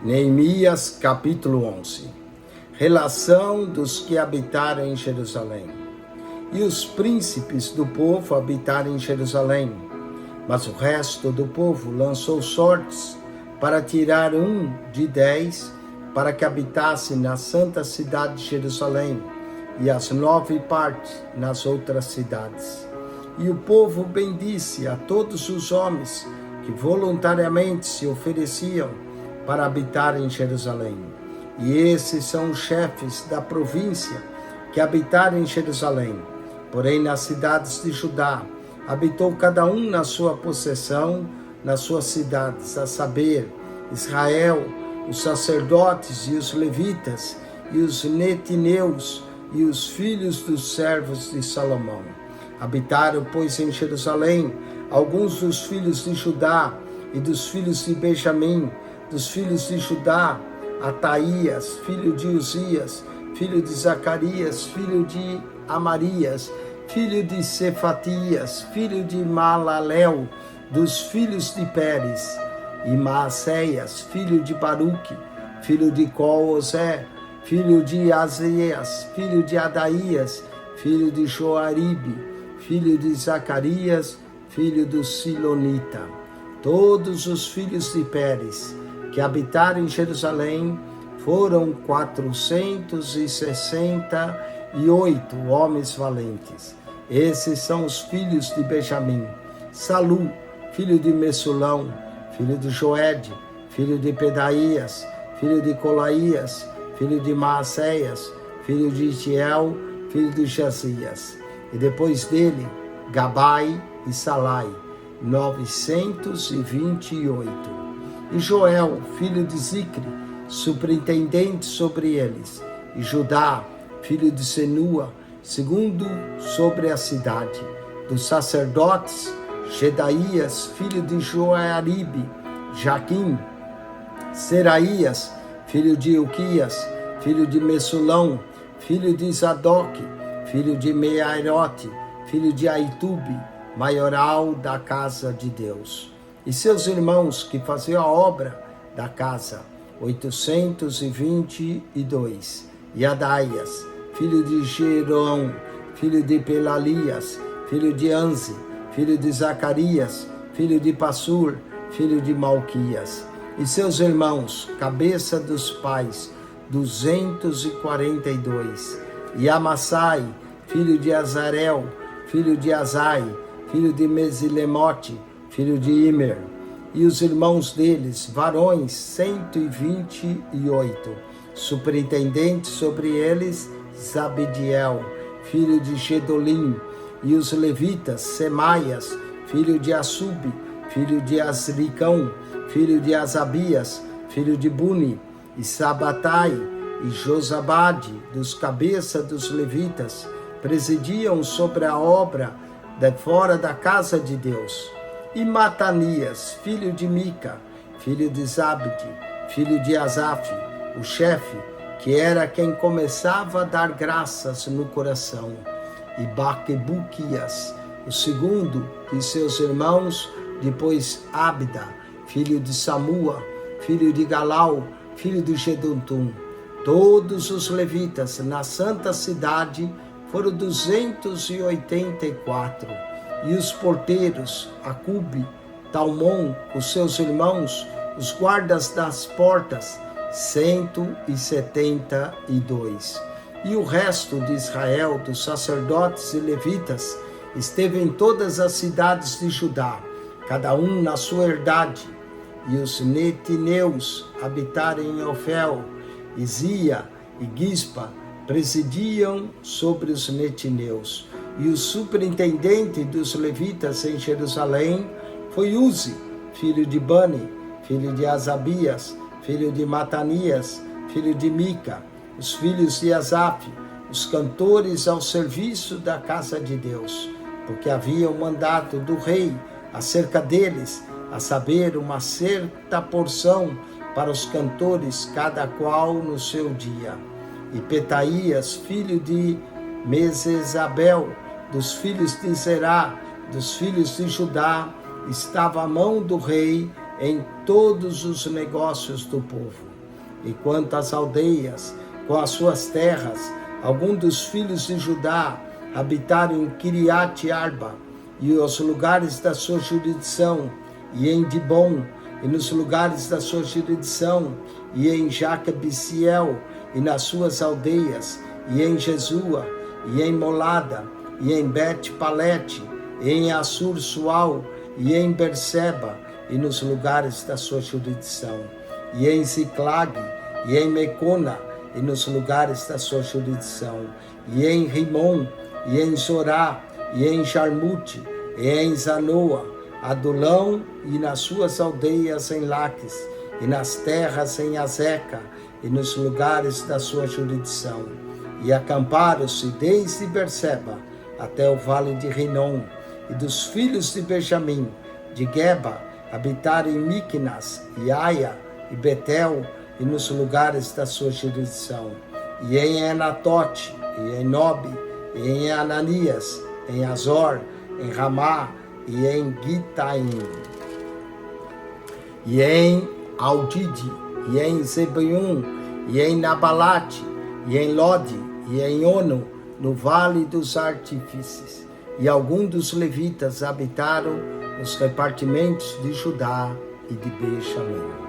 Neemias capítulo 11. Relação dos que habitaram em Jerusalém. E os príncipes do povo habitaram em Jerusalém, mas o resto do povo lançou sortes para tirar 1 de 10 para que habitasse na santa cidade de Jerusalém e as 9 partes nas outras cidades. E o povo bendisse a todos os homens que voluntariamente se ofereciam para habitar em Jerusalém. E esses são os chefes da província que habitaram em Jerusalém. Porém, nas cidades de Judá, habitou cada um na sua possessão, nas suas cidades, a saber, Israel, os sacerdotes e os levitas, e os netineus, e os filhos dos servos de Salomão. Habitaram, pois, em Jerusalém alguns dos filhos de Judá e dos filhos de Benjamim, dos filhos de Judá, Ataías, filho de Uzias, filho de Zacarias, filho de Amarias, filho de Cefatias, filho de Malalel, dos filhos de Pérez, e Maacéias, filho de Baruque, filho de Coosé, filho de Azias, filho de Adaías, filho de Joaribe, filho de Zacarias, filho do Silonita. Todos os filhos de Pérez que habitaram em Jerusalém foram 468 homens valentes. Esses são os filhos de Benjamim: Salu, filho de Messulão, filho de Joede, filho de Pedaías, filho de Colaías, filho de Maacéias, filho de Itiel, filho de Jazias. E depois dele, Gabai e Salai, 928. E Joel, filho de Zicre, superintendente sobre eles. E Judá, filho de Senua, segundo sobre a cidade. Dos sacerdotes, Gedaías, filho de Joaribe, Jaquim, Seraías, filho de Ilquias, filho de Messulão, filho de Zadok, filho de Meairote, filho de Aitube, maioral da casa de Deus. E seus irmãos que faziam a obra da casa, 822. E Adaias, filho de Jerão, filho de Pelalias, filho de Anze, filho de Zacarias, filho de Passur, filho de Malquias. E seus irmãos, cabeça dos pais, 242. E Amassai, filho de Azarel, filho de Azai, filho de Mesilemote, filho de Imer. E os irmãos deles, varões, 128. Superintendente sobre eles, Zabdiel, filho de Gedolim. E os levitas, Semaias, filho de Assub, filho de Asricão, filho de Asabias, filho de Buni. E Sabatai e Josabade, dos cabeças dos levitas, presidiam sobre a obra de fora da casa de Deus. E Matanias, filho de Mica, filho de Zabde, filho de Asaf, o chefe, que era quem começava a dar graças no coração. E Baquebuquias, o segundo de seus irmãos, depois Abda, filho de Samua, filho de Galau, filho de Geduntum. Todos os levitas na santa cidade foram 284. E os porteiros, Acube, Talmon, os seus irmãos, os guardas das portas, 172. E o resto de Israel, dos sacerdotes e levitas, esteve em todas as cidades de Judá, cada um na sua herdade. E os netineus habitaram em Ofel, Izia e Gispa, presidiam sobre os netineus. E o superintendente dos levitas em Jerusalém foi Uzi, filho de Bani, filho de Asabias, filho de Matanias, filho de Mica, os filhos de Asaf, os cantores ao serviço da casa de Deus, porque havia um mandato do rei acerca deles, a saber, uma certa porção para os cantores, cada qual no seu dia. E Petaías, filho de Mesesabel, dos filhos de Zerá, dos filhos de Judá, estava a mão do rei em todos os negócios do povo. e quanto às aldeias, com as suas terras, alguns dos filhos de Judá habitaram em Kiriat Arba, e os lugares da sua jurisdição, e em Dibon, e nos lugares da sua jurisdição, e em Jaque-Bisiel, e nas suas aldeias, e em Jesua, e em Molada, e em Bet-Palete, e em Assur-Sual, e em Berseba, e nos lugares da sua jurisdição, e em Ziclag, e em Mecona, e nos lugares da sua jurisdição, e em Rimon, e em Zorá, e em Jarmute, e em Zanoa, Adulão, e nas suas aldeias em Laques, e nas terras em Azeca, e nos lugares da sua jurisdição. E acamparam-se desde Berseba até o vale de Rinom, e dos filhos de Benjamim, de Geba, habitaram em Miqunas, e Aia, e Betel, e nos lugares da sua jurisdição, e em Anatote, e em Nobe, e em Ananias, em Azor, em Ramá, e em Gitaim, e em Aldide, e em Zebeum, e em Nabalate, e em Lode, e em Ono, no vale dos artífices. E alguns dos levitas habitaram nos repartimentos de Judá e de Benjamim.